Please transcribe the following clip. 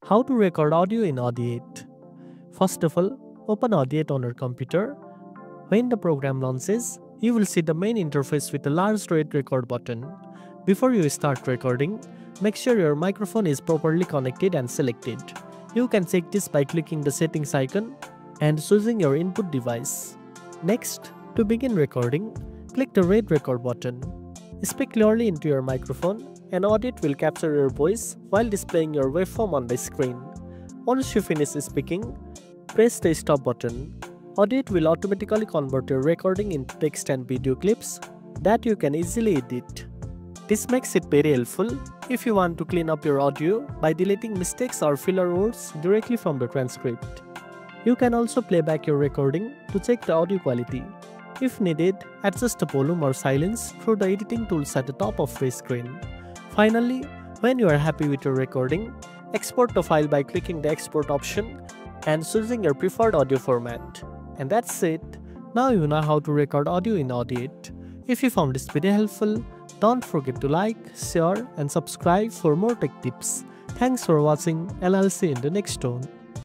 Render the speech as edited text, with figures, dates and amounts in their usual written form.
How to record audio in Audiate. First of all, open Audiate on your computer. When the program launches, you will see the main interface with a large red record button. Before you start recording, make sure your microphone is properly connected and selected. You can check this by clicking the settings icon and choosing your input device. Next, to begin recording, click the red record button. Speak clearly into your microphone and Audiate will capture your voice while displaying your waveform on the screen. Once you finish speaking, press the stop button. Audiate will automatically convert your recording into text and video clips that you can easily edit. This makes it very helpful if you want to clean up your audio by deleting mistakes or filler words directly from the transcript. You can also play back your recording to check the audio quality. If needed, adjust the volume or silence through the editing tools at the top of the screen. Finally, when you are happy with your recording, export the file by clicking the export option and choosing your preferred audio format. And that's it. Now you know how to record audio in Audiate. If you found this video helpful, don't forget to like, share and subscribe for more tech tips. Thanks for watching and I'll see you in the next one.